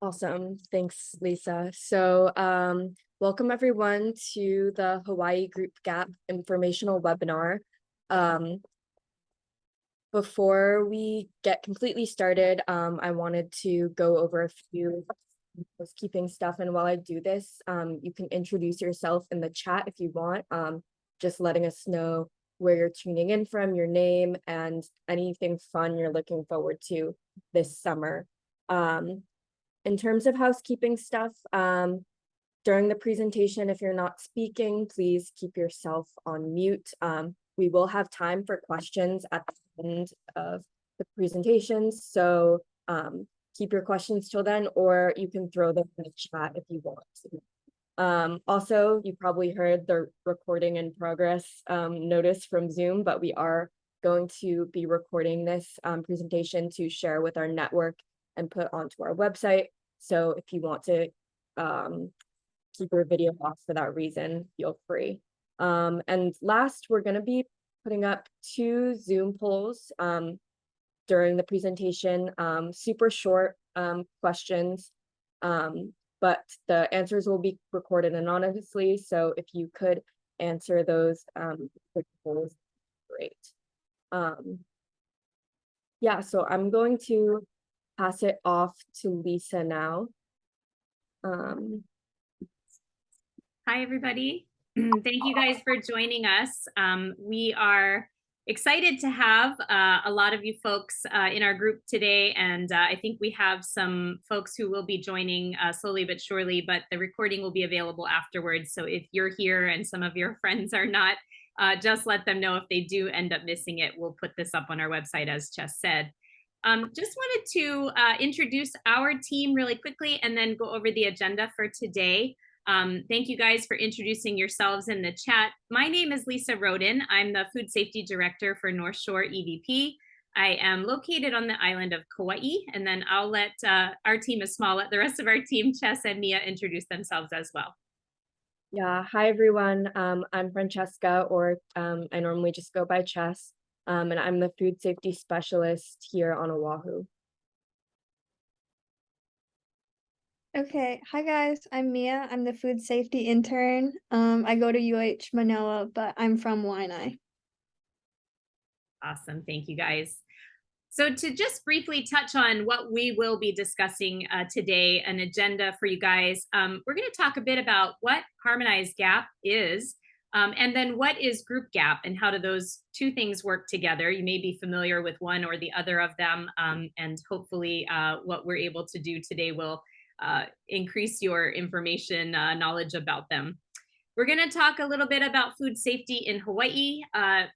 Awesome. Thanks, Lisa. Welcome everyone to the Hawaii GroupGAP informational webinar. Before we get completely started, I wanted to go over a few housekeeping stuff. And while I do this, you can introduce yourself in the chat if you want, just letting us know where you're tuning in from, your name, and anything fun you're looking forward to this summer. In terms of housekeeping stuff, during the presentation, if you're not speaking, please keep yourself on mute. We will have time for questions at the end of the presentations, so keep your questions till then, or you can throw them in the chat if you want. Also, you probably heard the recording in progress notice from Zoom, but we are going to be recording this presentation to share with our network and put onto our website. So if you want to keep your video off for that reason, feel free. And last, we're going to be putting up 2 Zoom polls during the presentation, super short questions, but the answers will be recorded anonymously. So if you could answer those polls, great. Yeah, so I'm going to pass it off to Lisa now. Hi, everybody. Thank you guys for joining us. We are excited to have a lot of you folks in our group today, and I think we have some folks who will be joining slowly but surely, but the recording will be available afterwards. So if you're here and some of your friends are not, just let them know if they do end up missing it. We'll put this up on our website, as Chess said. Just wanted to introduce our team really quickly and then go over the agenda for today. Thank you guys for introducing yourselves in the chat. My name is Lisa Roden. I'm the Food Safety Director for North Shore EVP. I am located on the island of Kauai, and then I'll let our team is small, let the rest of our team, Chess and Mia, introduce themselves as well. Yeah, hi everyone. I'm Francesca, or I normally just go by Chess, and I'm the Food Safety Specialist here on Oahu. Okay, hi guys, I'm Mia. I'm the food safety intern. I go to UH Manila, but I'm from Waianae. Awesome, thank you guys. So to just briefly touch on what we will be discussing today, an agenda for you guys, we're going to talk a bit about what Harmonized GAP is, and then what is GroupGAP and how do those two things work together. You may be familiar with one or the other of them, and hopefully what we're able to do today will increase your information knowledge about them. We're going to talk a little bit about food safety in Hawaii,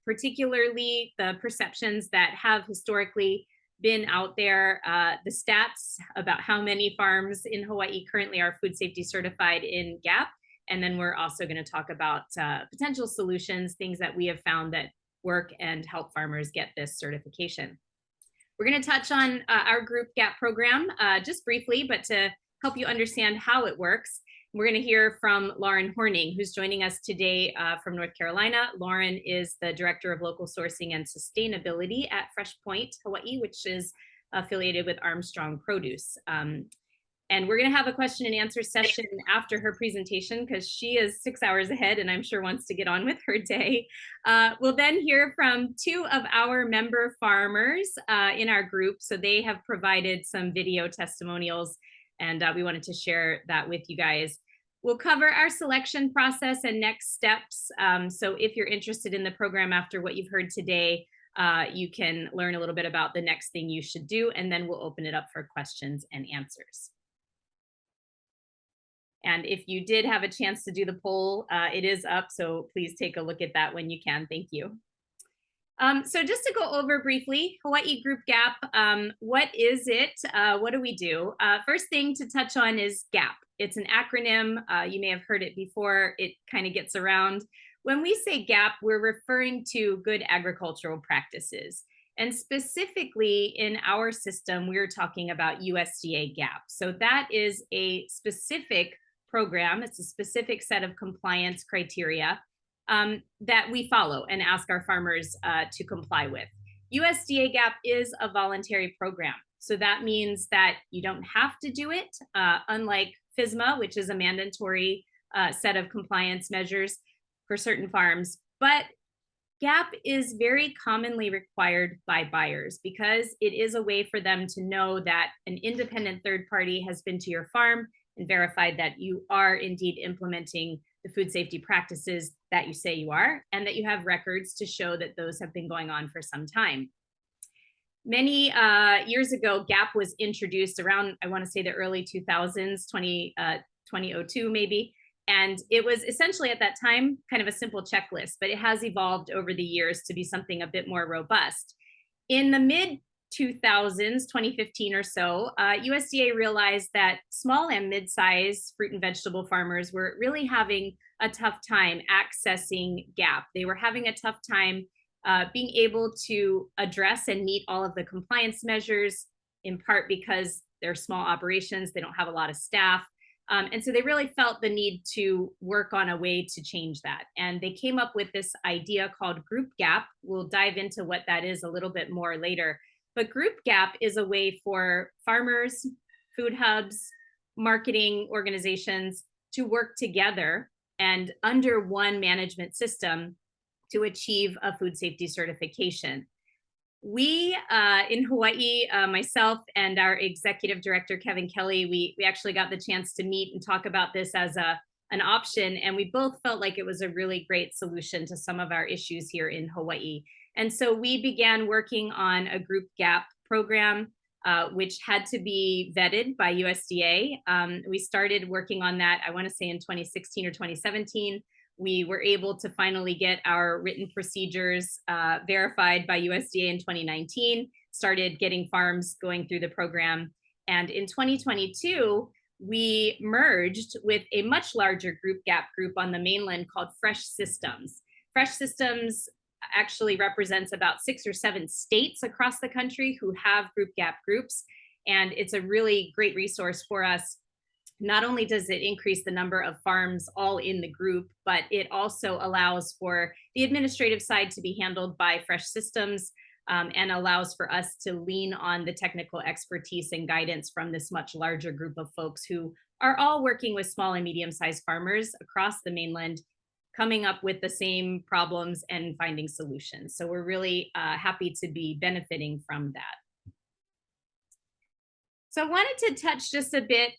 particularly the perceptions that have historically been out there, the stats about how many farms in Hawaii currently are food safety certified in GAP. And then we're also going to talk about potential solutions, things that we have found that work and help farmers get this certification. We're going to touch on our GroupGAP program just briefly, but to help you understand how it works. We're going to hear from Lauren Horning, who's joining us today from North Carolina. Lauren is the Director of Local Sourcing and Sustainability at Fresh Point, Hawaii, which is affiliated with Armstrong Produce. And we're going to have a question and answer session after her presentation because she is 6 hours ahead and I'm sure wants to get on with her day. We'll then hear from 2 of our member farmers in our group. So they have provided some video testimonials, and we wanted to share that with you guys. We'll cover our selection process and next steps. So if you're interested in the program after what you've heard today, you can learn a little bit about the next thing you should do, and then we'll open it up for questions and answers. And if you did have a chance to do the poll, it is up, so please take a look at that when you can. Thank you. So just to go over briefly, Hawaii GroupGAP, what is it? What do we do? First thing to touch on is GAP. It's an acronym. You may have heard it before. It kind of gets around. When we say GAP, we're referring to good agricultural practices. And specifically in our system, we're talking about USDA GAP. So that is a specific program. It's a specific set of compliance criteria that we follow and ask our farmers to comply with. USDA GAP is a voluntary program. So that means that you don't have to do it, unlike FSMA, which is a mandatory set of compliance measures for certain farms. But GAP is very commonly required by buyers because it is a way for them to know that an independent third party has been to your farm and verified that you are indeed implementing the food safety practices that you say you are, and that you have records to show that those have been going on for some time. Many years ago, GAP was introduced around, I want to say the early 2000s, 2002 maybe. And it was essentially at that time kind of a simple checklist, but it has evolved over the years to be something a bit more robust. In the mid 2000s, 2015 or so, USDA realized that small and mid-sized fruit and vegetable farmers were really having a tough time accessing GAP. They were having a tough time being able to address and meet all of the compliance measures, in part because they're small operations, they don't have a lot of staff. And so they really felt the need to work on a way to change that. And they came up with this idea called GroupGAP. We'll dive into what that is a little bit more later. But GroupGAP is a way for farmers, food hubs, marketing organizations to work together and under one management system to achieve a food safety certification. We in Hawaii, myself and our executive director, Kevin Kelly, we actually got the chance to meet and talk about this as an option. And we both felt like it was a really great solution to some of our issues here in Hawaii. And so we began working on a GroupGAP program, which had to be vetted by USDA. We started working on that, I want to say in 2016 or 2017. We were able to finally get our written procedures verified by USDA in 2019, started getting farms going through the program. And in 2022, we merged with a much larger GroupGAP group on the mainland called Fresh Systems. Fresh Systems actually represents about 6 or 7 states across the country who have GroupGAP groups. And it's a really great resource for us. Not only does it increase the number of farms all in the group, but it also allows for the administrative side to be handled by Fresh Systems and allows for us to lean on the technical expertise and guidance from this much larger group of folks who are all working with small and medium-sized farmers across the mainland, coming up with the same problems and finding solutions. So we're really happy to be benefiting from that. So I wanted to touch just a bit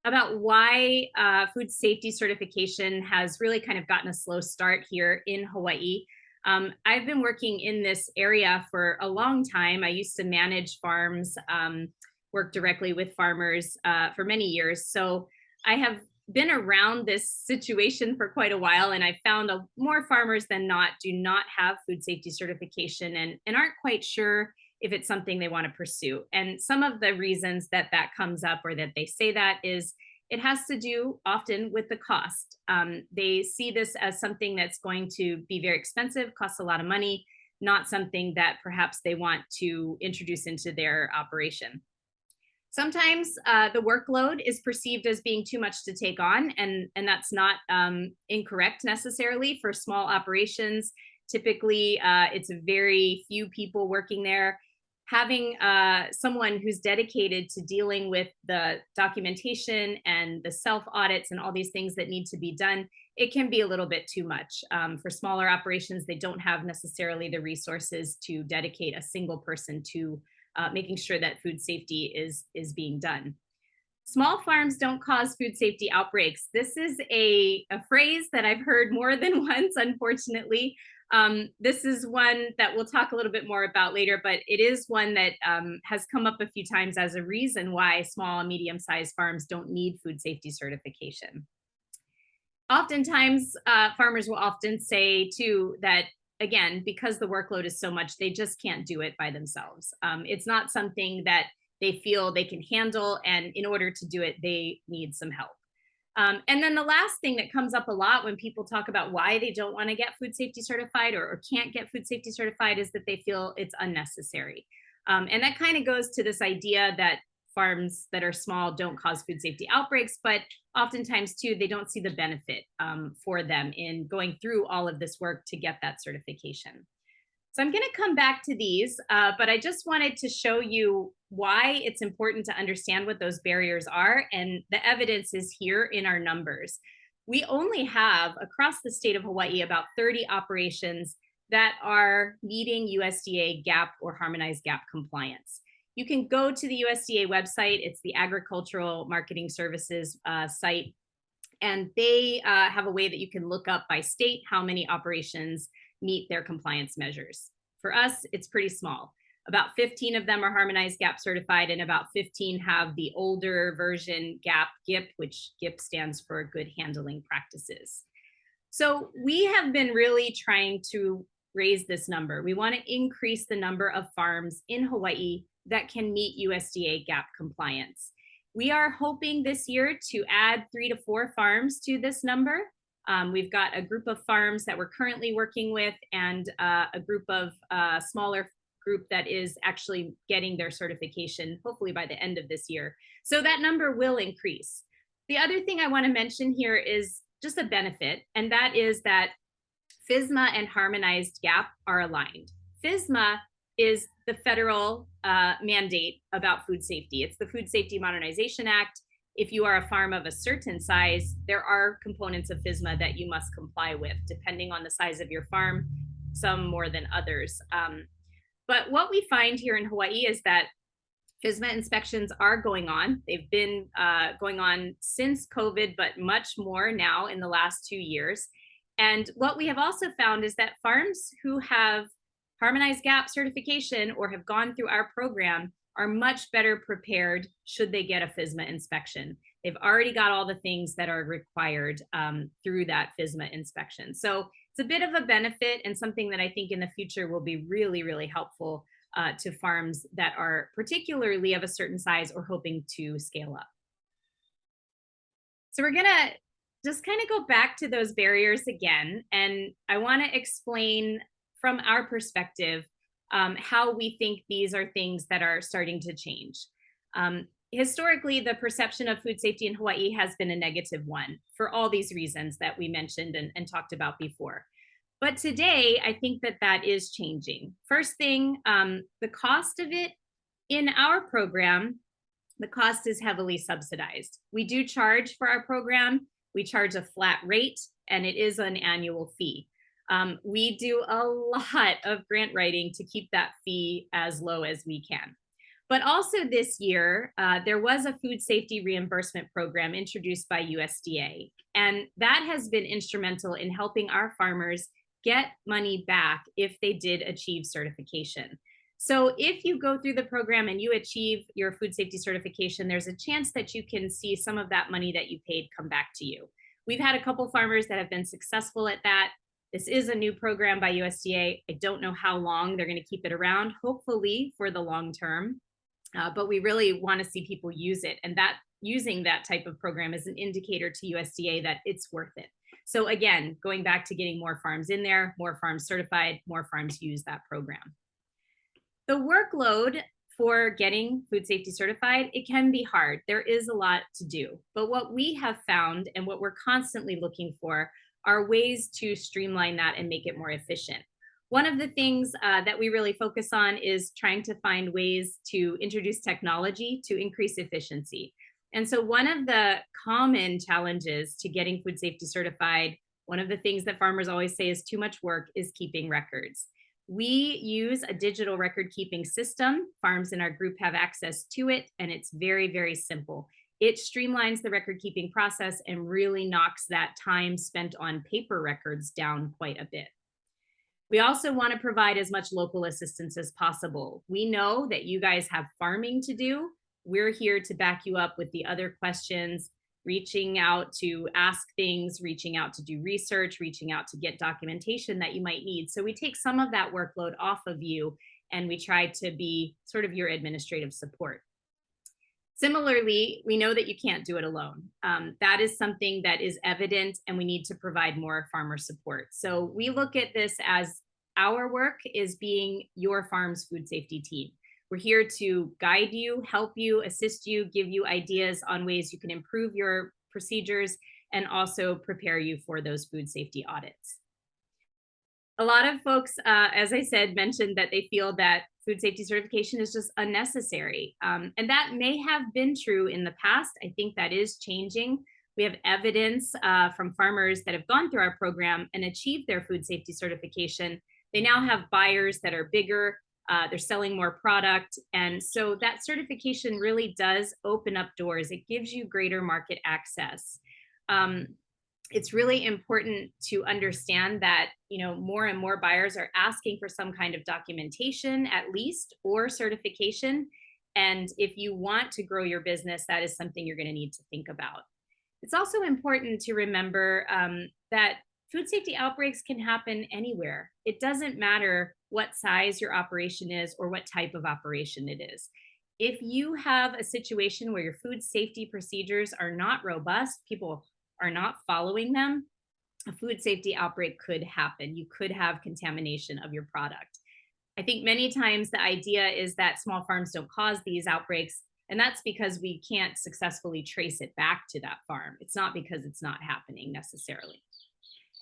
about why food safety certification has really kind of gotten a slow start here in Hawaii. I've been working in this area for a long time. I used to manage farms, work directly with farmers for many years. So I have been around this situation for quite a while, and I've found more farmers than not do not have food safety certification and aren't quite sure if it's something they want to pursue. And some of the reasons that that comes up or that they say that is it has to do often with the cost. They see this as something that's going to be very expensive, costs a lot of money, not something that perhaps they want to introduce into their operation. Sometimes the workload is perceived as being too much to take on, and that's not incorrect necessarily for small operations. Typically, it's very few people working there. Having someone who's dedicated to dealing with the documentation and the self audits and all these things that need to be done, it can be a little bit too much. For smaller operations, they don't have necessarily the resources to dedicate a single person to making sure that food safety is being done. Small farms don't cause food safety outbreaks. This is a phrase that I've heard more than once, unfortunately. This is one that we'll talk a little bit more about later, but it is one that has come up a few times as a reason why small and medium-sized farms don't need food safety certification. Oftentimes, farmers will often say too that, again, because the workload is so much, they just can't do it by themselves. It's not something that they feel they can handle, and in order to do it, they need some help. And then the last thing that comes up a lot when people talk about why they don't want to get food safety certified or can't get food safety certified is that they feel it's unnecessary. And that kind of goes to this idea that farms that are small don't cause food safety outbreaks, but oftentimes too, they don't see the benefit for them in going through all of this work to get that certification. So I'm going to come back to these, but I just wanted to show you why it's important to understand what those barriers are, and the evidence is here in our numbers. We only have across the state of Hawaii about 30 operations that are meeting USDA GAP or harmonized GAP compliance. You can go to the USDA website. It's the Agricultural Marketing Services site. And they have a way that you can look up by state how many operations meet their compliance measures. For us, it's pretty small. About 15 of them are harmonized GAP certified, and about 15 have the older version GAP, which GIP stands for Good Handling Practices. So we have been really trying to raise this number. We want to increase the number of farms in Hawaii that can meet USDA GAP compliance. We are hoping this year to add 3 to 4 farms to this number. We've got a group of farms that we're currently working with, and a group of smaller group that is actually getting their certification, hopefully by the end of this year. So that number will increase. The other thing I want to mention here is just a benefit, and that is that FSMA and harmonized GAP are aligned. FSMA is the federal mandate about food safety. It's the Food Safety Modernization Act. If you are a farm of a certain size, there are components of FSMA that you must comply with, depending on the size of your farm, some more than others. But what we find here in Hawaii is that FSMA inspections are going on. They've been going on since COVID, but much more now in the last 2 years. And what we have also found is that farms who have harmonized GAP certification or have gone through our program are much better prepared should they get a FSMA inspection. They've already got all the things that are required through that FSMA inspection. So it's a bit of a benefit and something that I think in the future will be really, really helpful to farms that are particularly of a certain size or hoping to scale up. So we're gonna just kind of go back to those barriers again. And I wanna explain from our perspective how we think these are things that are starting to change. Historically, the perception of food safety in Hawaii has been a negative one for all these reasons that we mentioned and talked about before. But today, I think that that is changing. First thing, the cost of it in our program, the cost is heavily subsidized. We do charge for our program. We charge a flat rate, and it is an annual fee. We do a lot of grant writing to keep that fee as low as we can. But also this year, there was a food safety reimbursement program introduced by USDA, and that has been instrumental in helping our farmers get money back if they did achieve certification. So if you go through the program and you achieve your food safety certification, there's a chance that you can see some of that money that you paid come back to you. We've had a couple farmers that have been successful at that. This is a new program by USDA. I don't know how long they're going to keep it around, hopefully for the long term. But we really want to see people use it. And that using that type of program is an indicator to USDA that it's worth it. So again, going back to getting more farms in there, more farms certified, more farms use that program. The workload for getting food safety certified, it can be hard. There is a lot to do. But what we have found and what we're constantly looking for are ways to streamline that and make it more efficient. One of the things that we really focus on is trying to find ways to introduce technology to increase efficiency. And so one of the common challenges to getting food safety certified, one of the things that farmers always say is too much work, is keeping records. We use a digital record keeping system. Farms in our group have access to it, and it's very, very simple. It streamlines the record keeping process and really knocks that time spent on paper records down quite a bit. We also want to provide as much local assistance as possible. We know that you guys have farming to do. We're here to back you up with the other questions, reaching out to ask things, reaching out to do research, reaching out to get documentation that you might need. So we take some of that workload off of you, and we try to be sort of your administrative support. Similarly, we know that you can't do it alone. That is something that is evident, and we need to provide more farmer support. So we look at this as our work is being your farm's food safety team. We're here to guide you, help you, assist you, give you ideas on ways you can improve your procedures, and also prepare you for those food safety audits. A lot of folks, as I said, mentioned that they feel that food safety certification is just unnecessary. And that may have been true in the past. I think that is changing. We have evidence from farmers that have gone through our program and achieved their food safety certification. They now have buyers that are bigger, they're selling more product. And so that certification really does open up doors. It gives you greater market access. It's really important to understand that, you know, more and more buyers are asking for some kind of documentation at least, or certification. And if you want to grow your business, that is something you're going to need to think about. It's also important to remember that food safety outbreaks can happen anywhere. It doesn't matter what size your operation is or what type of operation it is. If you have a situation where your food safety procedures are not robust, people are not following them, a food safety outbreak could happen. You could have contamination of your product. I think many times the idea is that small farms don't cause these outbreaks, and that's because we can't successfully trace it back to that farm. It's not because it's not happening necessarily.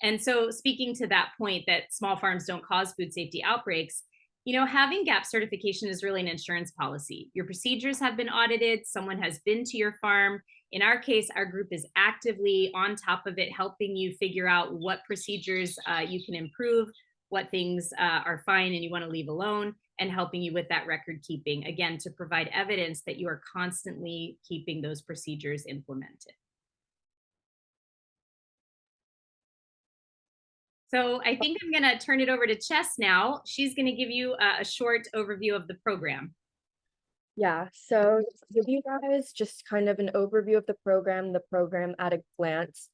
And so, speaking to that point that small farms don't cause food safety outbreaks, you know, having GAP certification is really an insurance policy. Your procedures have been audited, someone has been to your farm. In our case, our group is actively on top of it, helping you figure out what procedures you can improve, what things are fine and you want to leave alone, and helping you with that record keeping, again, to provide evidence that you are constantly keeping those procedures implemented. So I think I'm going to turn it over to Chess now. She's going to give you a short overview of the program. Yeah, so to give you guys just kind of an overview of the program at a glance,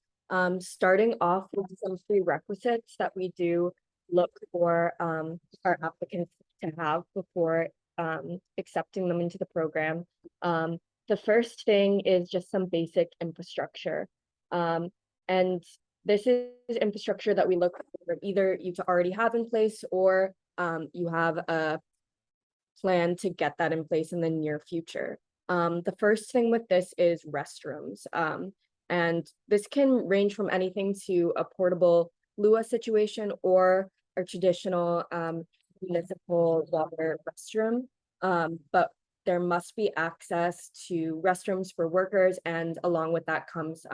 starting off with some prerequisites that we do look for our applicants to have before accepting them into the program. The first thing is just some basic infrastructure. And this is infrastructure that we look for either you to already have in place or you have a plan to get that in place in the near future. The first thing with this is restrooms. And this can range from anything to a portable Lua situation or a traditional municipal water restroom. But there must be access to restrooms for workers, and along with that comes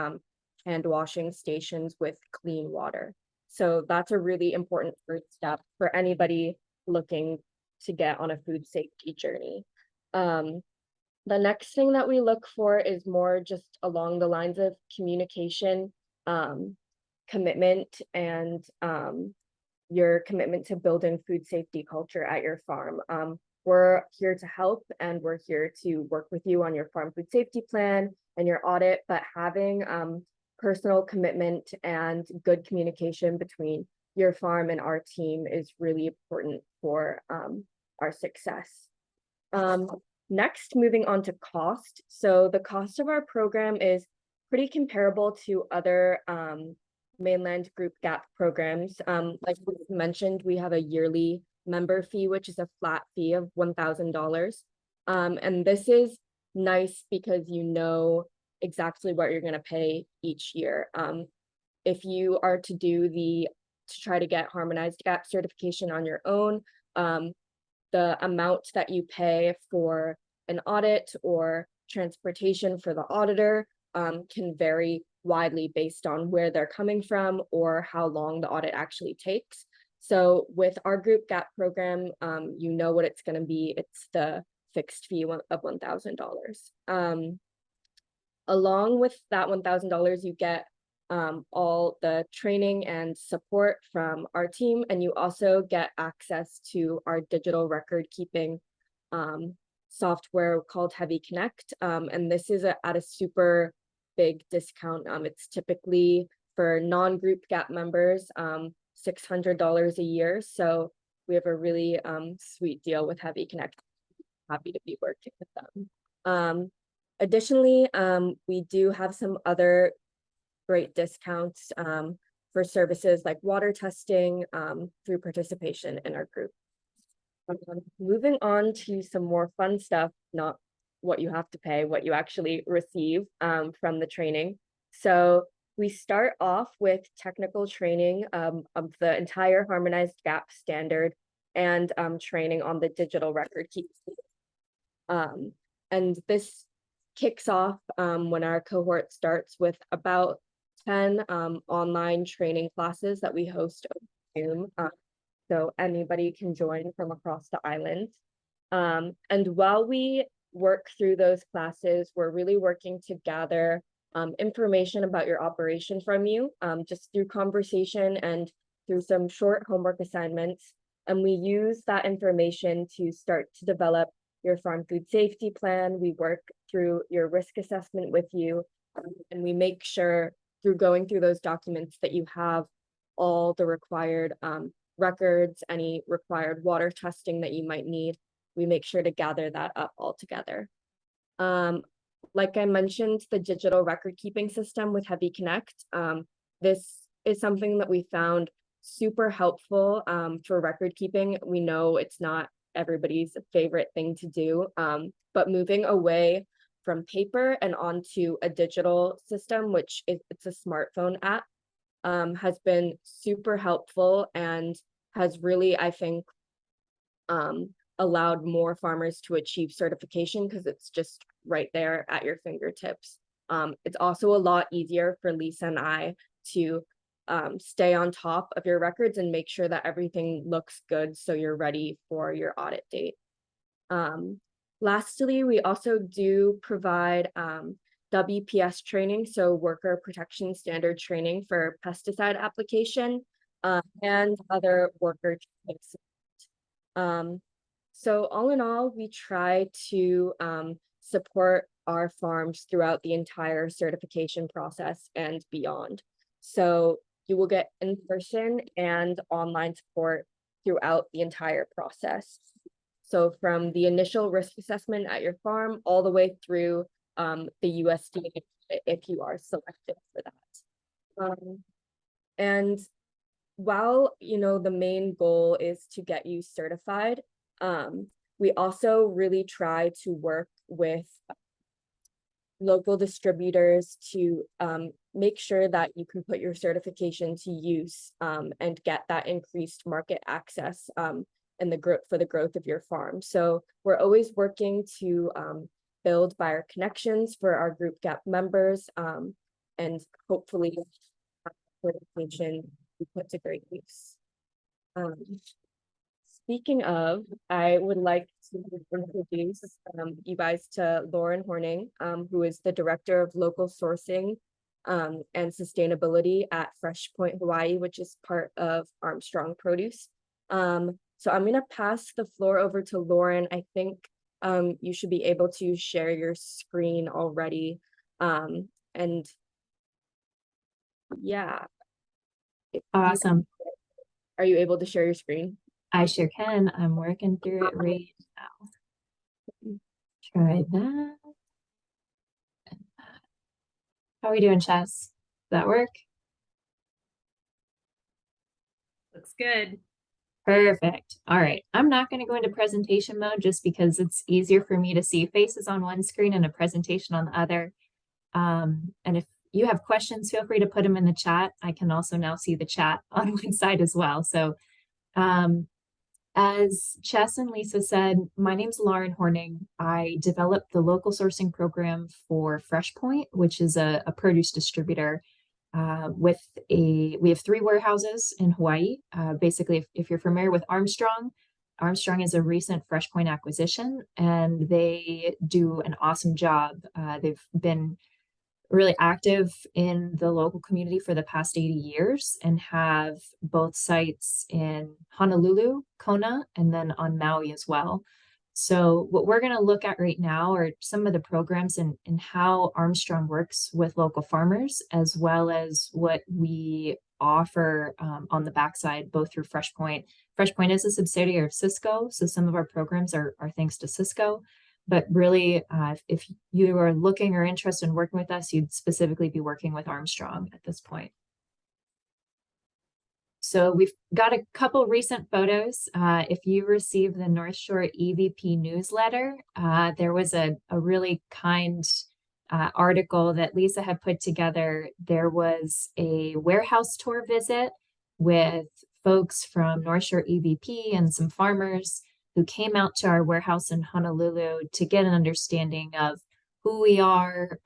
hand washing stations with clean water. So that's a really important first step for anybody looking to get on a food safety journey. The next thing that we look for is more just along the lines of communication, commitment, and your commitment to building food safety culture at your farm. We're here to help, and we're here to work with you on your farm food safety plan and your audit, but having personal commitment and good communication between your farm and our team is really important for our success. Next, moving on to cost. So the cost of our program is pretty comparable to other mainland group GAP programs. Like we mentioned, we have a yearly member fee, which is a flat fee of $1,000. And this is nice because you know exactly what you're going to pay each year. If you are to try to get harmonized GAP certification on your own, the amount that you pay for an audit or transportation for the auditor can vary widely based on where they're coming from or how long the audit actually takes. So with our group GAP program, you know what it's going to be. It's the fixed fee of $1,000. Along with that $1,000, you get all the training and support from our team, and you also get access to our digital record keeping software called Heavy Connect. And this is at a super big discount. It's typically for non-group GAP members, $600 a year. So we have a really sweet deal with Heavy Connect. Happy to be working with them. Additionally, we do have some other great discounts for services like water testing through participation in our group. Moving on to some more fun stuff, not what you have to pay, what you actually receive from the training. So we start off with technical training of the entire harmonized GAP standard and training on the digital record keeping. And this kicks off when our cohort starts with about 10 online training classes that we host over Zoom. So anybody can join from across the island. And while we work through those classes, we're really working to gather information about your operation from you, just through conversation and through some short homework assignments. And we use that information to start to develop your farm food safety plan. We work through your risk assessment with you, and we make sure through going through those documents that you have all the required records, any required water testing that you might need. We make sure to gather that up all together. Like I mentioned, the digital record keeping system with Heavy Connect. This is something that we found super helpful for record keeping. We know it's not everybody's favorite thing to do, but moving away from paper and onto a digital system, which it's a smartphone app, has been super helpful and has really, I think, allowed more farmers to achieve certification because it's just right there at your fingertips. It's also a lot easier for Lisa and I to stay on top of your records and make sure that everything looks good so you're ready for your audit date. Lastly, we also do provide WPS training, so worker protection standard training for pesticide application and other worker trainings. So all in all, we try to support our farms throughout the entire certification process and beyond. So you will get in-person and online support throughout the entire process. So from the initial risk assessment at your farm all the way through the USDA if you are selected for that. And while, you know, the main goal is to get you certified, we also really try to work with local distributors to make sure that you can put your certification to use and get that increased market access and for the growth of your farm. So we're always working to build buyer connections for our GroupGAP members and hopefully certification be put to great use. Speaking of, I would like to introduce you guys to Lauren Horning, who is the Director of Local Sourcing and Sustainability at Fresh Point Hawaii, which is part of Armstrong Produce. So I'm gonna pass the floor over to Lauren. I think you should be able to share your screen already. And yeah. Awesome. Are you able to share your screen? I sure can. I'm working through it right now. Try that. How are we doing, Chess? Does that work? Looks good. Perfect. All right. I'm not going to go into presentation mode just because it's easier for me to see faces on one screen and a presentation on the other. And if you have questions, feel free to put them in the chat. I can also now see the chat on one side as well. So as Chess and Lisa said, my name's Lauren Horning. I developed the local sourcing program for Fresh Point, which is a produce distributor. We have 3 warehouses in Hawaii. Basically, if you're familiar with Armstrong, Armstrong is a recent Fresh Point acquisition, and they do an awesome job. They've been really active in the local community for the past 80 years and have both sites in Honolulu, Kona, and then on Maui as well. So what we're going to look at right now are some of the programs and how Armstrong works with local farmers, as well as what we offer on the backside, both through Fresh Point. Fresh Point is a subsidiary of Cisco, so some of our programs are thanks to Cisco. But really, if you are looking or interested in working with us, you'd specifically be working with Armstrong at this point. So we've got a couple recent photos. If you received the North Shore EVP newsletter, there was a really kind article that Lisa had put together. There was a warehouse tour visit with folks from North Shore EVP and some farmers who came out to our warehouse in Honolulu to get an understanding of who we are,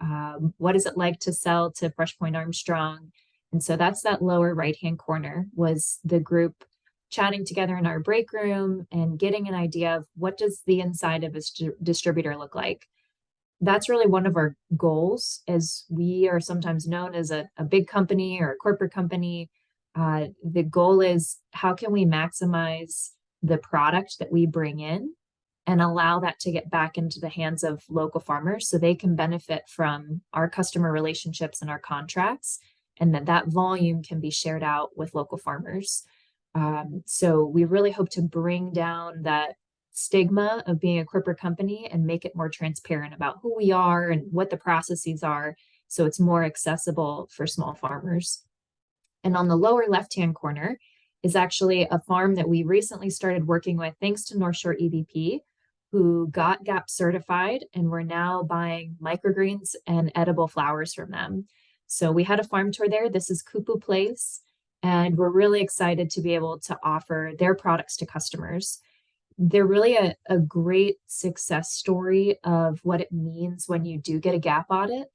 what is it like to sell to FreshPoint Armstrong. And so that's that lower right-hand corner was the group chatting together in our break room and getting an idea of what does the inside of a distributor look like. That's really one of our goals, as we are sometimes known as a big company or a corporate company. The goal is how can we maximize the product that we bring in and allow that to get back into the hands of local farmers so they can benefit from our customer relationships and our contracts, and that volume can be shared out with local farmers. So we really hope to bring down that stigma of being a corporate company and make it more transparent about who we are and what the processes are, so it's more accessible for small farmers. And on the lower left-hand corner is actually a farm that we recently started working with thanks to North Shore EVP, who got GAP certified, and we're now buying microgreens and edible flowers from them. So we had a farm tour there. This is Kupu Place, and we're really excited to be able to offer their products to customers. They're really a great success story of what it means when you do get a GAP audit,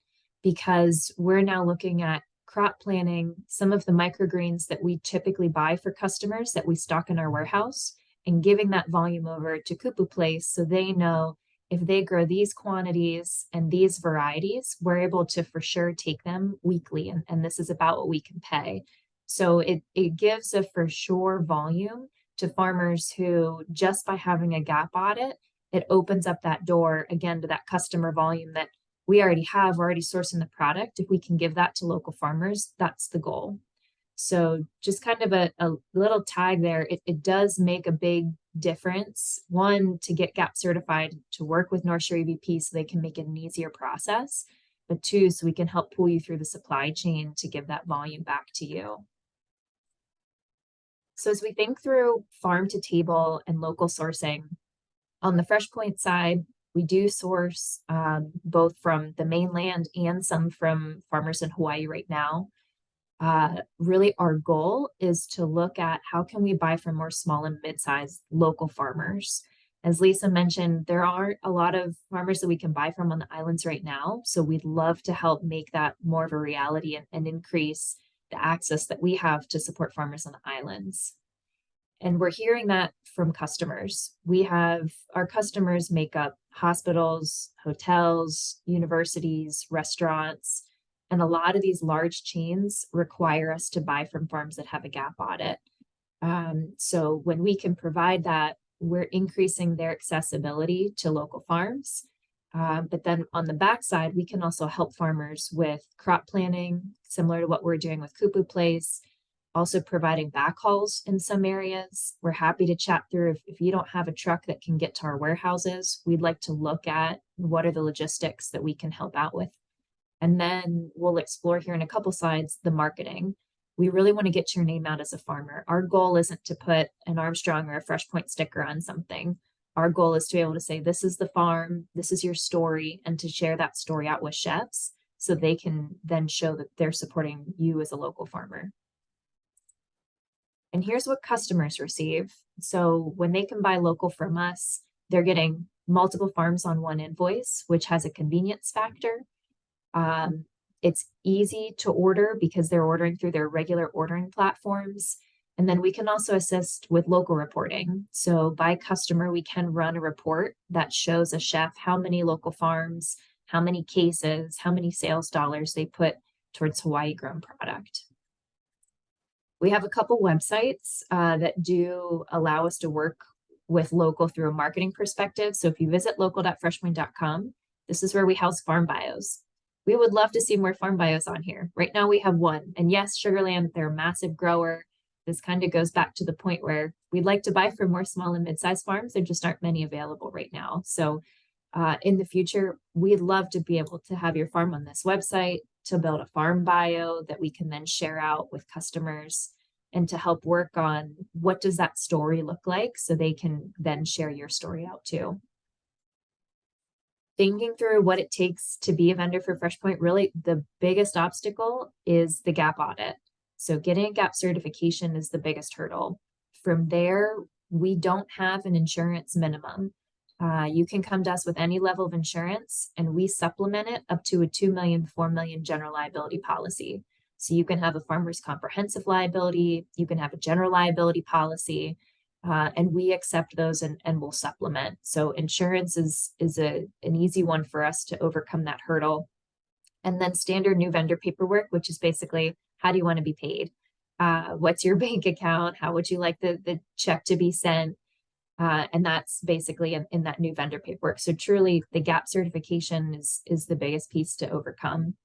because we're now looking at crop planning some of the microgreens that we typically buy for customers that we stock in our warehouse and giving that volume over to Kupu Place so they know if they grow these quantities and these varieties, we're able to for sure take them weekly, and this is about what we can pay. So it gives a for sure volume to farmers who, just by having a GAP audit, it opens up that door again to that customer volume that we already have. We're already sourcing the product. If we can give that to local farmers, that's the goal. So just kind of a little tag there. It does make a big difference. One, to get GAP certified, to work with North Shore EVP so they can make it an easier process. But two, so we can help pull you through the supply chain to give that volume back to you. So as we think through farm to table and local sourcing, on the FreshPoint side, we do source both from the mainland and some from farmers in Hawaii right now. Really our goal is to look at how can we buy from more small and mid-sized local farmers. As Lisa mentioned, there aren't a lot of farmers that we can buy from on the islands right now. So we'd love to help make that more of a reality and increase the access that we have to support farmers on the islands. And we're hearing that from customers. We have our customers make up hospitals, hotels, universities, restaurants, and a lot of these large chains require us to buy from farms that have a GAP audit. So when we can provide that, we're increasing their accessibility to local farms. But then on the backside, we can also help farmers with crop planning, similar to what we're doing with Kupu Place, also providing backhauls in some areas. We're happy to chat through if you don't have a truck that can get to our warehouses, we'd like to look at what are the logistics that we can help out with. And then we'll explore here in a couple slides the marketing. We really want to get your name out as a farmer. Our goal isn't to put an Armstrong or a FreshPoint sticker on something. Our goal is to be able to say, this is the farm, this is your story, and to share that story out with chefs so they can then show that they're supporting you as a local farmer. And here's what customers receive. So when they can buy local from us, they're getting multiple farms on one invoice, which has a convenience factor. It's easy to order because they're ordering through their regular ordering platforms. And then we can also assist with local reporting. So by customer, we can run a report that shows a chef how many local farms, how many cases, how many sales dollars they put towards Hawaii grown product. We have a couple websites that do allow us to work with local through a marketing perspective. So if you visit local.freshpoint.com, this is where we house farm bios. We would love to see more farm bios on here. Right now we have one. And yes, Sugarland, they're a massive grower. This kind of goes back to the point where we'd like to buy from more small and mid-sized farms. There just aren't many available right now. So in the future, we'd love to be able to have your farm on this website, to build a farm bio that we can then share out with customers and to help work on what does that story look like so they can then share your story out too. Thinking through what it takes to be a vendor for FreshPoint, really the biggest obstacle is the GAP audit. So getting a GAP certification is the biggest hurdle. From there, we don't have an insurance minimum. You can come to us with any level of insurance and we supplement it up to a 2 million, 4 million general liability policy. So you can have a farmer's comprehensive liability, you can have a general liability policy, and we accept those and we'll supplement. So insurance is an easy one for us to overcome that hurdle. And then standard new vendor paperwork, which is basically, how do you want to be paid? What's your bank account? How would you like the check to be sent? And that's basically in that new vendor paperwork. So truly the GAP certification is the biggest piece to overcome.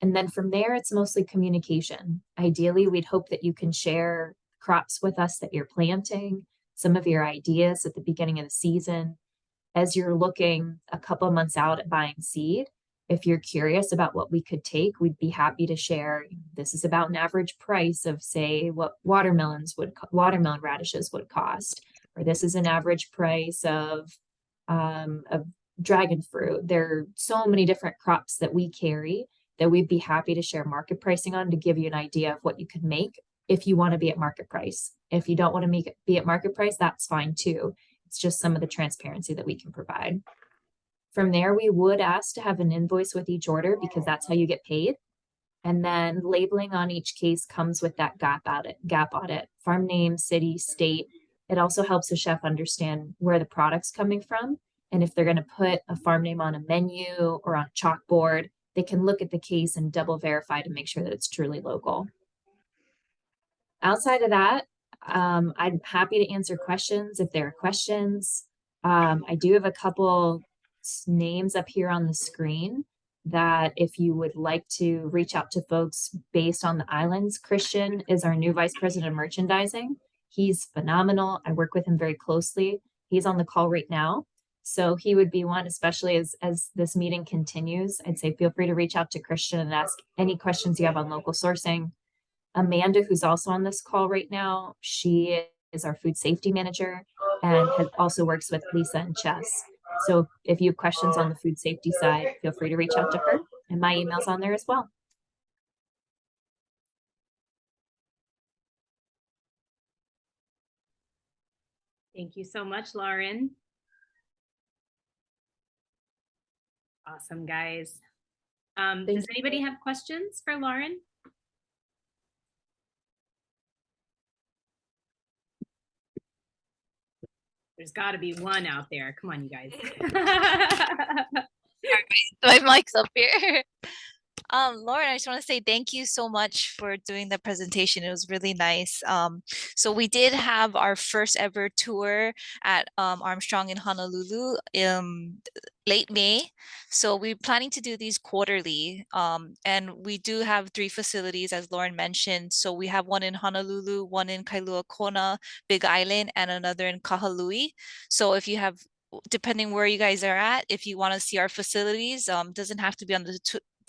And then from there, it's mostly communication. Ideally, we'd hope that you can share crops with us that you're planting, some of your ideas at the beginning of the season. As you're looking a couple of months out at buying seed, if you're curious about what we could take, we'd be happy to share. This is about an average price of, say, what watermelon radishes would cost, or this is an average price of dragon fruit. There are so many different crops that we carry that we'd be happy to share market pricing on to give you an idea of what you could make if you want to be at market price. If you don't want to be at market price, that's fine too. It's just some of the transparency that we can provide. From there, we would ask to have an invoice with each order because that's how you get paid. And then labeling on each case comes with that GAP audit, farm name, city, state. It also helps a chef understand where the product's coming from. And if they're going to put a farm name on a menu or on a chalkboard, they can look at the case and double verify to make sure that it's truly local. Outside of that, I'm happy to answer questions if there are questions. I do have a couple names up here on the screen that if you would like to reach out to folks based on the islands. Christian is our new vice president of merchandising. He's phenomenal. I work with him very closely. He's on the call right now. So he would be one, especially as this meeting continues. I'd say feel free to reach out to Christian and ask any questions you have on local sourcing. Amanda, who's also on this call right now, she is our food safety manager and also works with Lisa and Chess. So if you have questions on the food safety side, feel free to reach out to her, and my email's on there as well. Thank you so much, Lauren. Awesome, guys. Does anybody have questions for Lauren? There's got to be one out there. Come on, you guys. My mic's up here. Lauren, I just want to say thank you so much for doing the presentation. It was really nice. So we did have our first ever tour at Armstrong in Honolulu late May. So we're planning to do these quarterly. And we do have 3 facilities, as Lauren mentioned. So we have one in Honolulu, one in Kailua Kona, Big Island, and another in Kahului. So if you have, depending where you guys are at, if you want to see our facilities, doesn't have to be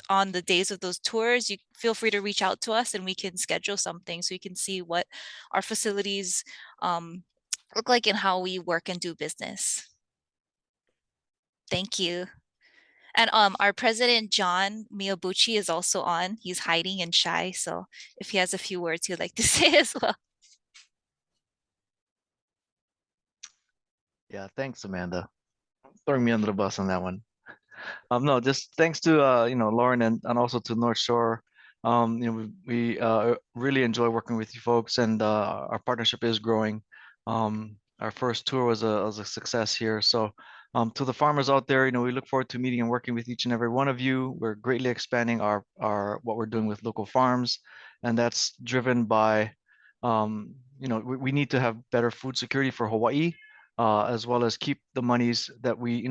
on the days of those tours, you feel free to reach out to us and we can schedule something so you can see what our facilities look like and how we work and do business. Thank you. And our president, John Miyabuchi, is also on. He's hiding and shy, so if he has a few words he'd like to say as well. Yeah, thanks, Amanda. Throwing me under the bus on that one. No, just thanks to Lauren and also to North Shore. We really enjoy working with you folks, and our partnership is growing. Our first tour was a success here. So to the farmers out there, we look forward to meeting and working with each and every one of you. We're greatly expanding our what we're doing with local farms, and that's driven by we need to have better food security for Hawaii. As well as keep the monies that we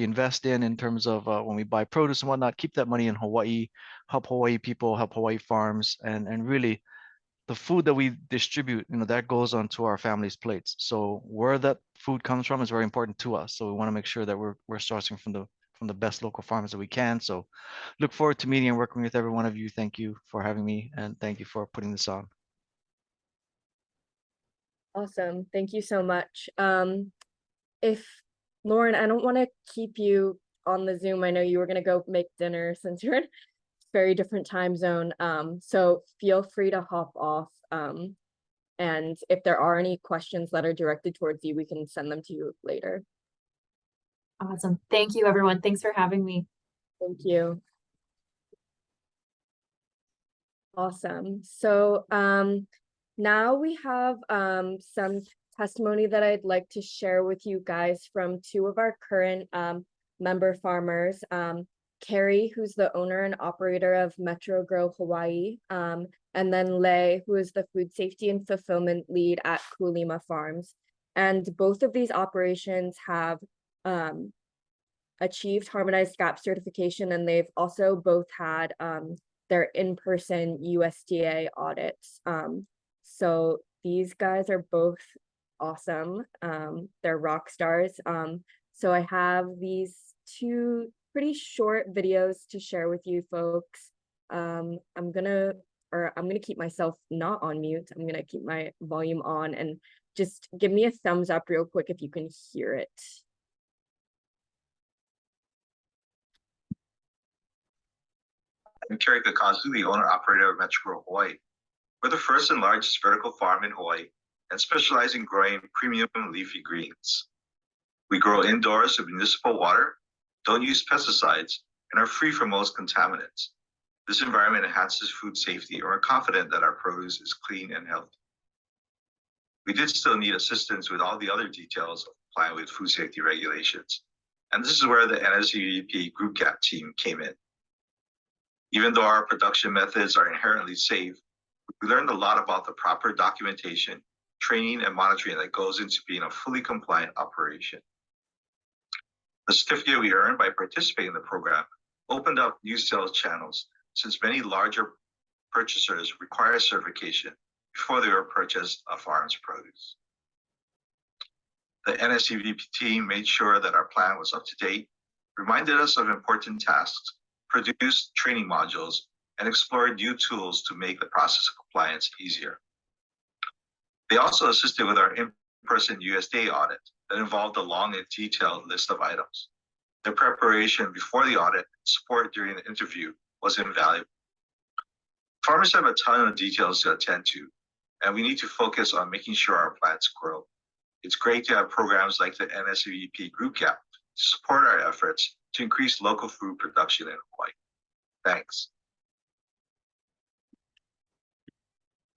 invest in terms of when we buy produce and whatnot, keep that money in Hawaii, help Hawaii people, help Hawaii farms, and really the food that we distribute, that goes onto our families' plates. So where that food comes from is very important to us. So we want to make sure that we're sourcing from the best local farmers that we can. So look forward to meeting and working with every one of you. Thank you for having me, and thank you for putting this on. Awesome. Thank you so much. If Lauren, I don't want to keep you on the Zoom. I know you were going to go make dinner since you're in very different time zone. So feel free to hop off. And if there are any questions that are directed towards you, we can send them to you later. Awesome. Thank you, everyone. Thanks for having me. Thank you. Awesome. So now we have some testimony that I'd like to share with you guys from two of our current member farmers. Carrie, who's the owner and operator of Metro Grow Hawaii, and then Lei, who is the food safety and fulfillment lead at Kualima Farms. And both of these operations have achieved harmonized GAP certification, and they've also both had their in-person USDA audits. So these guys are both awesome. They're rock stars. So I have these two pretty short videos to share with you folks. I'm gonna keep myself not on mute. I'm gonna keep my volume on, and just give me a thumbs up real quick if you can hear it. I'm Kerry Kakazu, the owner-operator of Metro Grow Hawaii. We're the first and largest vertical farm in Hawaii and specialize in growing premium leafy greens. We grow indoors with municipal water, don't use pesticides, and are free from most contaminants. This environment enhances food safety, and we're confident that our produce is clean and healthy. We did still need assistance with all the other details of complying with food safety regulations, and this is where the NSEVP GroupGAP team came in. Even though our production methods are inherently safe, we learned a lot about the proper documentation, training, and monitoring that goes into being a fully compliant operation. The certificate we earned by participating in the program opened up new sales channels, since many larger purchasers require certification before they will purchase a farm's produce. The NSEVP team made sure that our plan was up to date, reminded us of important tasks, produced training modules, and explored new tools to make the process of compliance easier. They also assisted with our in-person USDA audit that involved a long and detailed list of items. Their preparation before the audit and support during the interview was invaluable. Farmers have a ton of details to attend to, and we need to focus on making sure our plants grow. It's great to have programs like the NSEVP GroupGAP to support our efforts to increase local food production in Hawaii. Thanks.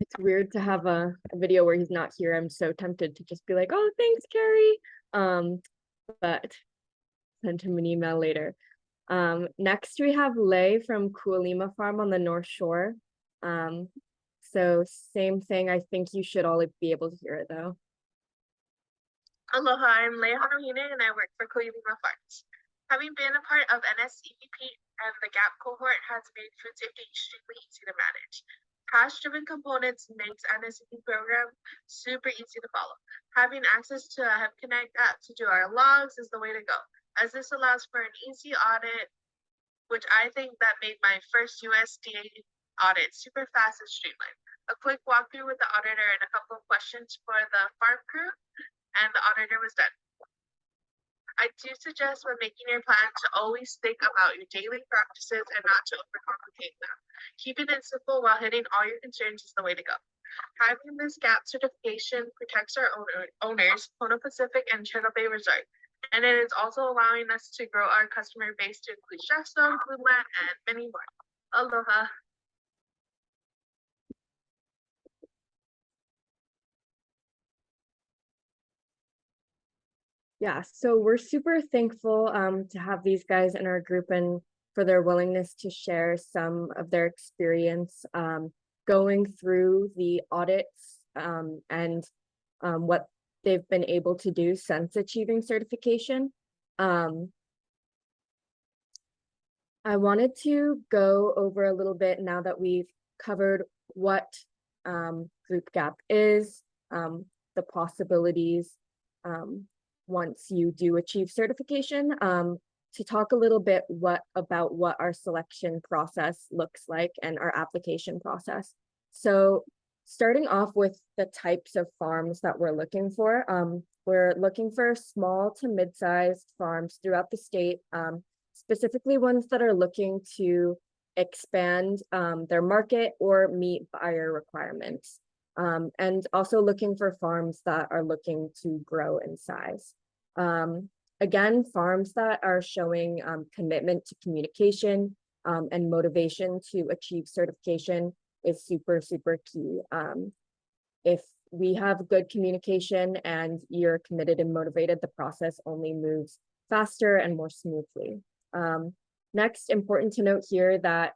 It's weird to have a video where he's not here. I'm so tempted to just be like, oh, thanks, Carrie. But send him an email later. Next, we have Lei from Kualima Farm on the North Shore. So same thing. I think you should all be able to hear it though. Aloha, I'm Lei Hanohine and I work for Kualima Farms. Having been a part of NSEVP and the GAP cohort has made food safety extremely easy to manage. Cash-driven components makes NSEVP program super easy to follow. Having access to a HempConnect app to do our logs is the way to go, as this allows for an easy audit, which I think that made my first USDA audit super fast and streamlined. A quick walkthrough with the auditor and a couple of questions for the farm crew, and the auditor was done. I do suggest when making your plan to always think about your daily practices and not to overcomplicate them. Keeping it simple while hitting all your concerns is the way to go. Having this GAP certification protects our owners, Pono Pacific and Turtle Bay Resort, and it is also allowing us to grow our customer base to include Chefstone, Foodland, and many more. Aloha. Yeah, so we're super thankful to have these guys in our group and for their willingness to share some of their experience going through the audits and what they've been able to do since achieving certification. I wanted to go over a little bit now that we've covered what GroupGAP is, the possibilities once you do achieve certification, to talk a little bit about what our selection process looks like and our application process. So starting off with the types of farms that we're looking for, we're looking for small to mid-sized farms throughout the state, specifically ones that are looking to expand their market or meet buyer requirements. And also looking for farms that are looking to grow in size. Again, farms that are showing commitment to communication and motivation to achieve certification is super, super key. If we have good communication and you're committed and motivated, the process only moves faster and more smoothly. Next, important to note here that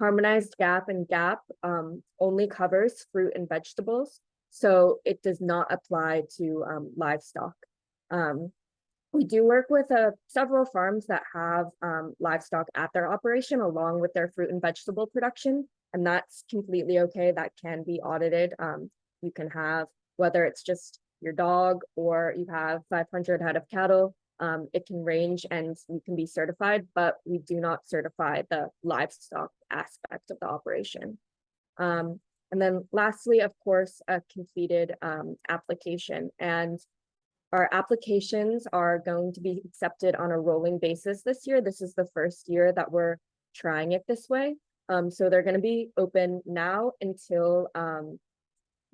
harmonized GAP and GAP only covers fruit and vegetables, so it does not apply to livestock. We do work with several farms that have livestock at their operation along with their fruit and vegetable production, and that's completely okay. That can be audited. You can have, whether it's just your dog or you have 500 head of cattle, it can range and you can be certified, but we do not certify the livestock aspect of the operation. And then lastly, of course, a completed application. And our applications are going to be accepted on a rolling basis this year. This is the first year that we're trying it this way. So they're going to be open now until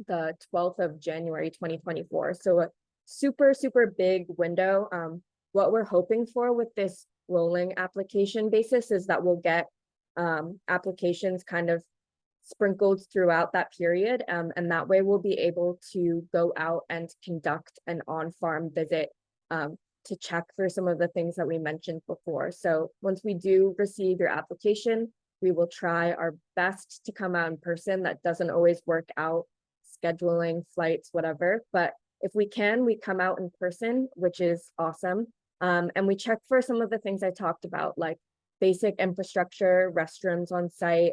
the 12th of January, 2024. So a super, super big window. What we're hoping for with this rolling application basis is that we'll get applications kind of sprinkled throughout that period. And that way we'll be able to go out and conduct an on-farm visit to check for some of the things that we mentioned before. So once we do receive your application, we will try our best to come out in person. That doesn't always work out, scheduling, flights, whatever. But if we can, we come out in person, which is awesome. And we check for some of the things I talked about, like basic infrastructure, restrooms on site,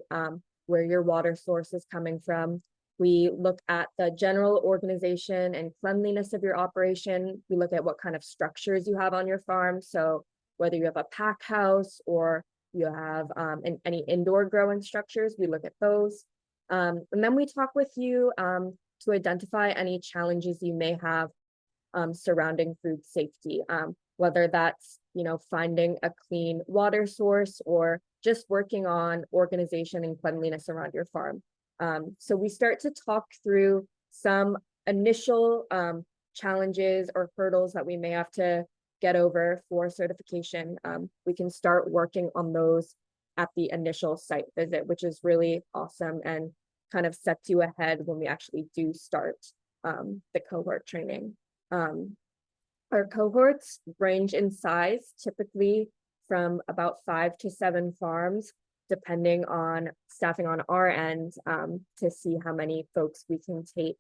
where your water source is coming from. We look at the general organization and cleanliness of your operation. We look at what kind of structures you have on your farm. So whether you have a pack house or you have any indoor growing structures, we look at those. And then we talk with you to identify any challenges you may have surrounding food safety, whether that's, finding a clean water source or just working on organization and cleanliness around your farm. So we start to talk through some initial challenges or hurdles that we may have to get over for certification. We can start working on those at the initial site visit, which is really awesome and kind of sets you ahead when we actually do start the cohort training. Our cohorts range in size, typically from about 5 to 7 farms, depending on staffing on our end to see how many folks we can take.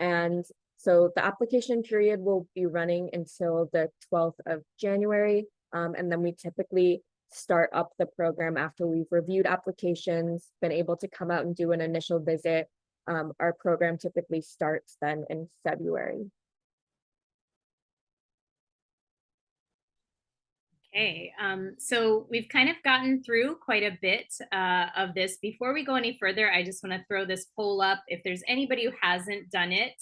And so the application period will be running until the 12th of January. And then we typically start up the program after we've reviewed applications, been able to come out and do an initial visit. Our program typically starts then in February. Okay, so we've kind of gotten through quite a bit of this. Before we go any further, I just want to throw this poll up. If there's anybody who hasn't done it,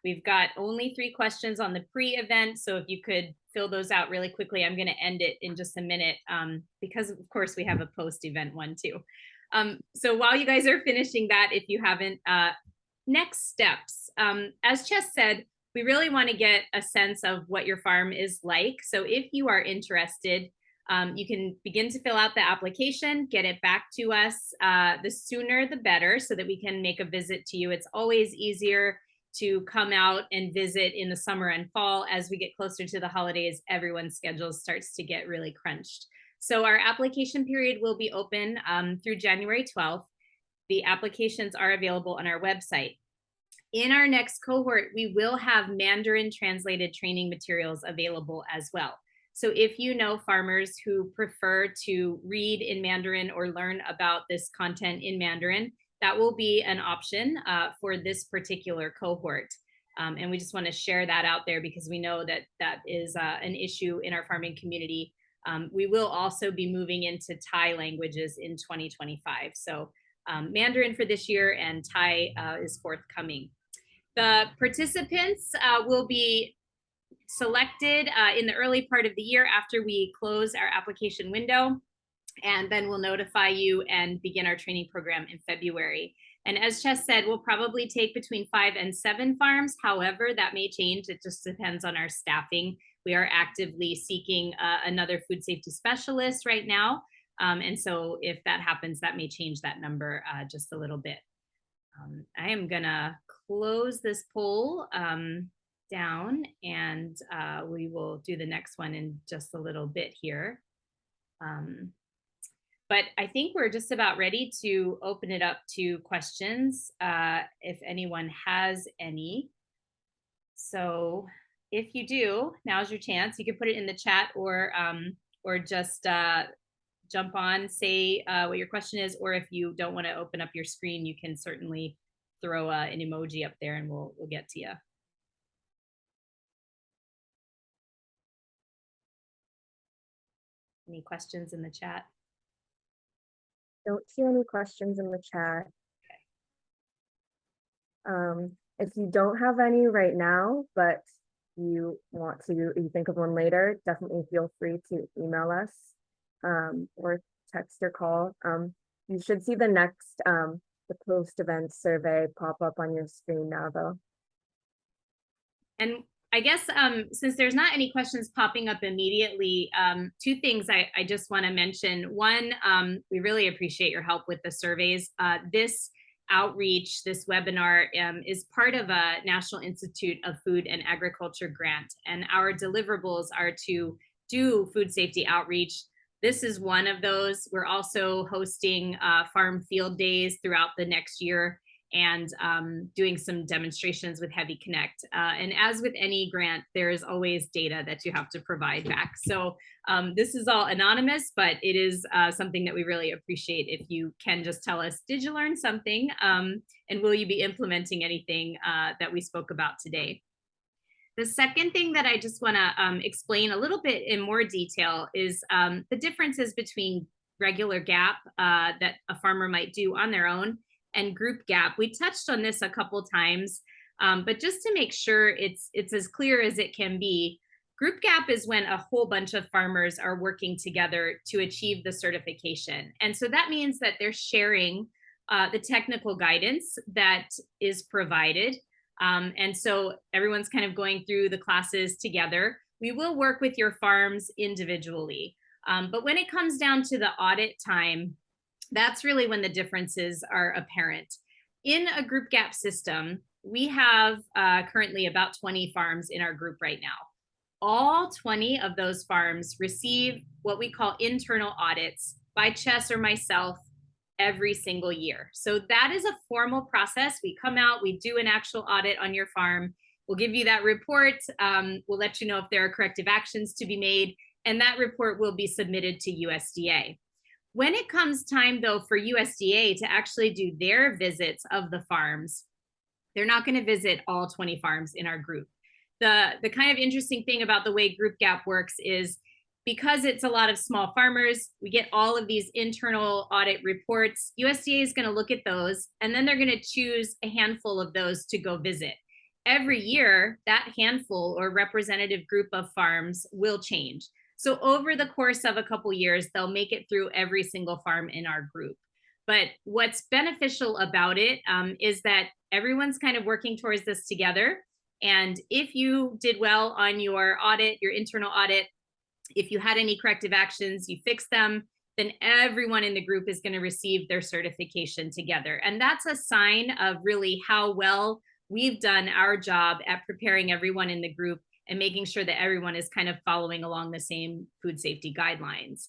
we've got only 3 questions on the pre-event. So if you could fill those out really quickly, I'm going to end it in just a minute because of course we have a post-event one too. So while you guys are finishing that, if you haven't, next steps. As Chess said, we really want to get a sense of what your farm is like. So if you are interested, you can begin to fill out the application, get it back to us. The sooner the better so that we can make a visit to you. It's always easier to come out and visit in the summer and fall. As we get closer to the holidays, everyone's schedule starts to get really crunched. So our application period will be open through January 12th. The applications are available on our website. In our next cohort, we will have Mandarin translated training materials available as well. So if you know farmers who prefer to read in Mandarin or learn about this content in Mandarin, that will be an option for this particular cohort. And we just want to share that out there because we know that that is an issue in our farming community. We will also be moving into Thai languages in 2025. So Mandarin for this year and Thai is forthcoming. The participants will be selected in the early part of the year after we close our application window. and then we'll notify you and begin our training program in February. And as Chess said, we'll probably take between 5 and 7 farms. However, that may change. It just depends on our staffing. We are actively seeking another food safety specialist right now. And so if that happens, that may change that number just a little bit. I am gonna close this poll down, and we will do the next one in just a little bit here. But I think we're just about ready to open it up to questions if anyone has any. So if you do, now's your chance. You can put it in the chat or just jump on, say what your question is, or if you don't want to open up your screen, you can certainly throw an emoji up there and we'll get to you. Any questions in the chat? Don't see any questions in the chat. If you don't have any right now, but you think of one later, definitely feel free to email us or text or call. You should see the next the post-event survey pop up on your screen now, though. And I guess since there's not any questions popping up immediately, 2 things I just want to mention. One, we really appreciate your help with the surveys. This outreach, this webinar is part of a National Institute of Food and Agriculture grant, and our deliverables are to do food safety outreach. This is one of those. We're also hosting farm field days throughout the next year, and doing some demonstrations with Heavy Connect. And as with any grant, there is always data that you have to provide back. So this is all anonymous, but it is something that we really appreciate if you can just tell us, did you learn something? And will you be implementing anything that we spoke about today? The second thing that I just wanna explain a little bit in more detail is the differences between regular GAP that a farmer might do on their own and group GAP. We touched on this a couple times, but just to make sure it's as clear as it can be, group GAP is when a whole bunch of farmers are working together to achieve the certification. And so that means that they're sharing the technical guidance that is provided. And so everyone's kind of going through the classes together. We will work with your farms individually. But when it comes down to the audit time, that's really when the differences are apparent. In a group GAP system, we have currently about 20 farms in our group right now. All 20 of those farms receive what we call internal audits by Chess or myself every single year. So that is a formal process. We come out, we do an actual audit on your farm. We'll give you that report. We'll let you know if there are corrective actions to be made, and that report will be submitted to USDA. When it comes time, though, for USDA to actually do their visits of the farms, they're not going to visit all 20 farms in our group. The kind of interesting thing about the way group GAP works is because it's a lot of small farmers, we get all of these internal audit reports. USDA is going to look at those, and then they're going to choose a handful of those to go visit. Every year, that handful or representative group of farms will change. So over the course of a couple years, they'll make it through every single farm in our group. But what's beneficial about it is that everyone's kind of working towards this together. And if you did well on your audit, your internal audit, if you had any corrective actions, you fixed them, then everyone in the group is going to receive their certification together. And that's a sign of really how well we've done our job at preparing everyone in the group and making sure that everyone is kind of following along the same food safety guidelines.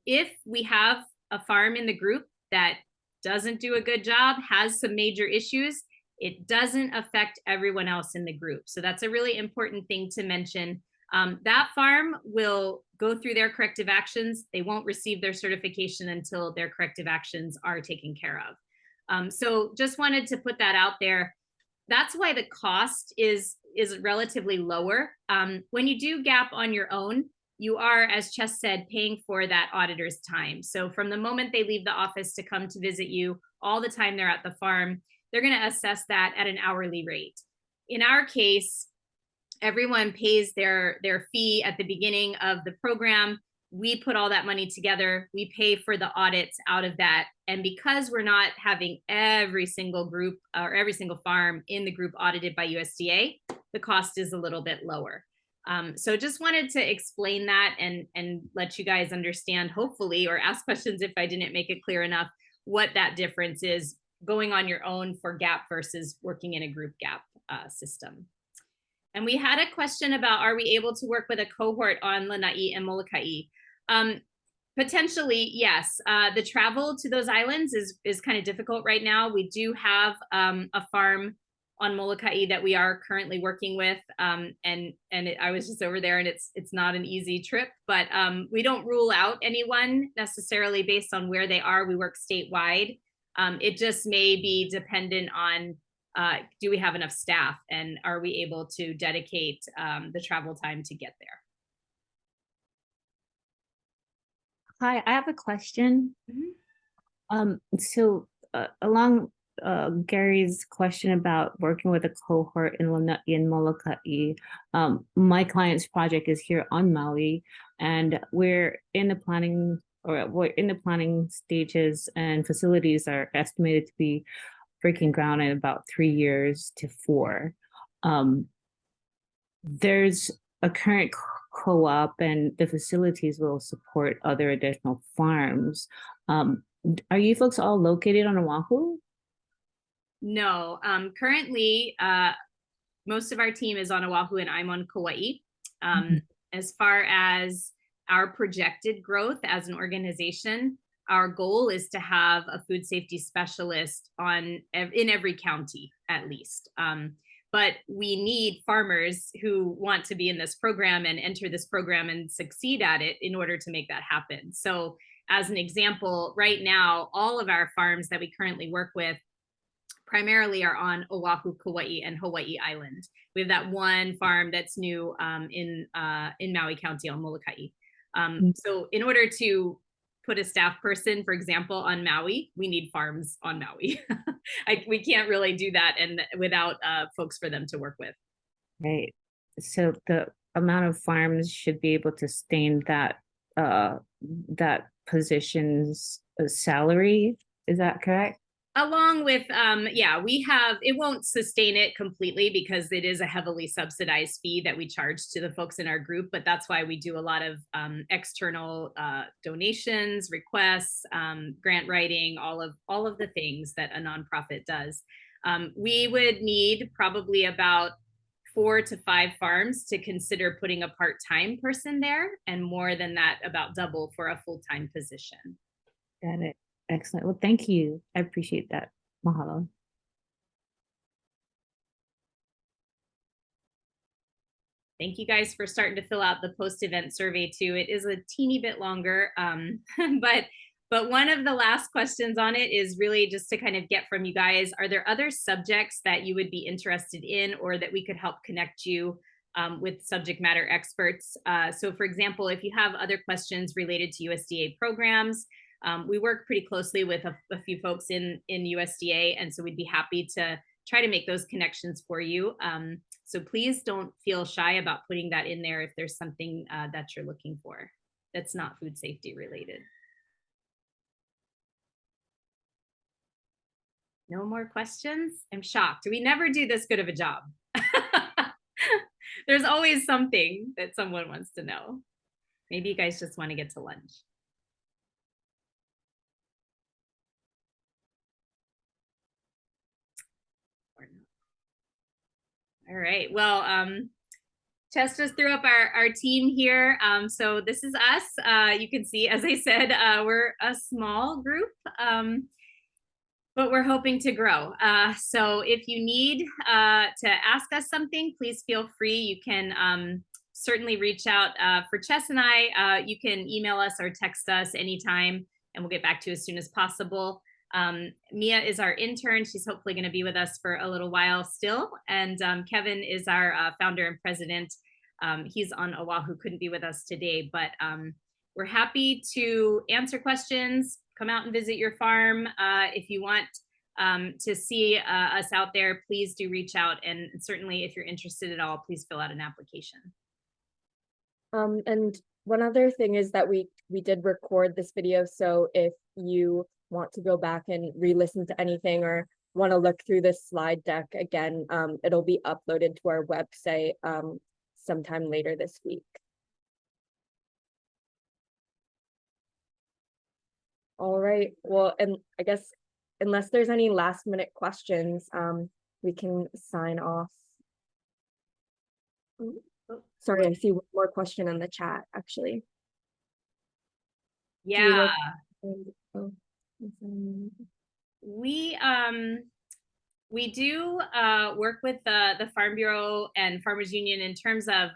If we have a farm in the group that doesn't do a good job, has some major issues, it doesn't affect everyone else in the group. So that's a really important thing to mention. That farm will go through their corrective actions. They won't receive their certification until their corrective actions are taken care of. So just wanted to put that out there. That's why the cost is relatively lower. When you do GAP on your own, you are, as Chess said, paying for that auditor's time. So from the moment they leave the office to come to visit you, all the time they're at the farm, they're going to assess that at an hourly rate. In our case, everyone pays their fee at the beginning of the program. we put all that money together, we pay for the audits out of that. And because we're not having every single group or every single farm in the group audited by USDA, the cost is a little bit lower. So just wanted to explain that and let you guys understand, hopefully, or ask questions if I didn't make it clear enough, what that difference is going on your own for GAP versus working in a group GAP system. And we had a question about, are we able to work with a cohort on Lanai and Molokai? Potentially, yes. The travel to those islands is kind of difficult right now. We do have a farm on Molokai that we are currently working with, I was just over there, and it's not an easy trip, but we don't rule out anyone necessarily based on where they are. We work statewide. It just may be dependent on do we have enough staff, and are we able to dedicate the travel time to get there? Hi, I have a question. Along Gary's question about working with a cohort in Lanai and Molokai, my client's project is here on Maui, and we're in the planning stages, and facilities are estimated to be breaking ground in about 3 years to 4. There's a current co-op, and the facilities will support other additional farms. Are you folks all located on Oahu? No, currently, most of our team is on Oahu, and I'm on Kauai. As far as our projected growth as an organization, our goal is to have a food safety specialist in every county, at least. But we need farmers who want to be in this program and enter this program and succeed at it in order to make that happen. So as an example, right now, all of our farms that we currently work with primarily are on Oahu, Kauai, and Hawaii Island. We have that one farm that's new in Maui County on Molokai. So in order to put a staff person, for example, on Maui, we need farms on Maui. We can't really do that and without folks for them to work with. Right. So the amount of farms should be able to sustain that position's salary. Is that correct? Along with, yeah, it won't sustain it completely because it is a heavily subsidized fee that we charge to the folks in our group, but that's why we do a lot of external donations, requests, grant writing, all of the things that a nonprofit does. We would need probably about 4 to 5 farms to consider putting a part-time person there, and more than that, about double for a full-time position. Got it. Excellent. Well, thank you. I appreciate that. Mahalo. Thank you guys for starting to fill out the post-event survey too. It is a teeny bit longer, but one of the last questions on it is really just to kind of get from you guys, are there other subjects that you would be interested in, or that we could help connect you with subject matter experts? So for example, if you have other questions related to USDA programs, we work pretty closely with a few folks in USDA, and so we'd be happy to try to make those connections for you. So please don't feel shy about putting that in there if there's something that you're looking for that's not food safety related. No more questions? I'm shocked. We never do this good of a job. There's always something that someone wants to know. Maybe you guys just want to get to lunch. All right, well, Tess just threw up our team here. So this is us. You can see, as I said, we're a small group, but we're hoping to grow. So if you need to ask us something, please feel free. You can certainly reach out for Chess and I. You can email us or text us anytime, and we'll get back to you as soon as possible. Mia is our intern. She's hopefully going to be with us for a little while still. And Kevin is our founder and president. He's on Oahu, couldn't be with us today, but we're happy to answer questions, come out and visit your farm. If you want to see us out there, please do reach out. And certainly if you're interested at all, please fill out an application. And one other thing is that we did record this video, so if you want to go back and re-listen to anything or want to look through this slide deck again, it'll be uploaded to our website sometime later this week. All right, well, and I guess unless there's any last minute questions, we can sign off. Sorry, I see one more question in the chat, actually. Do you Yeah, like- we do work with the Farm Bureau and Farmers Union in terms of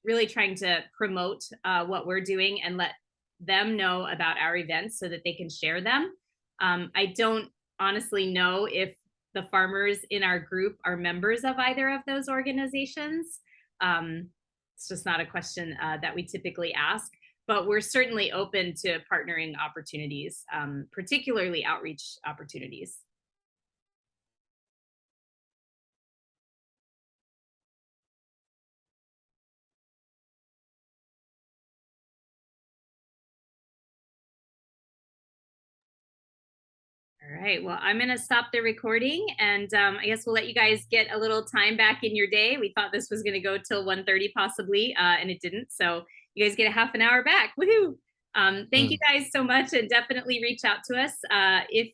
really trying to promote what we're doing and let them know about our events so that they can share them. I don't honestly know if the farmers in our group are members of either of those organizations. It's just not a question that we typically ask, but we're certainly open to partnering opportunities, particularly outreach opportunities. All right, well, I'm gonna stop the recording and I guess we'll let you guys get a little time back in your day. We thought this was gonna go till 1:30 possibly, and it didn't. So you guys get a half an hour back, woohoo. Thank you guys so much and definitely reach out to us if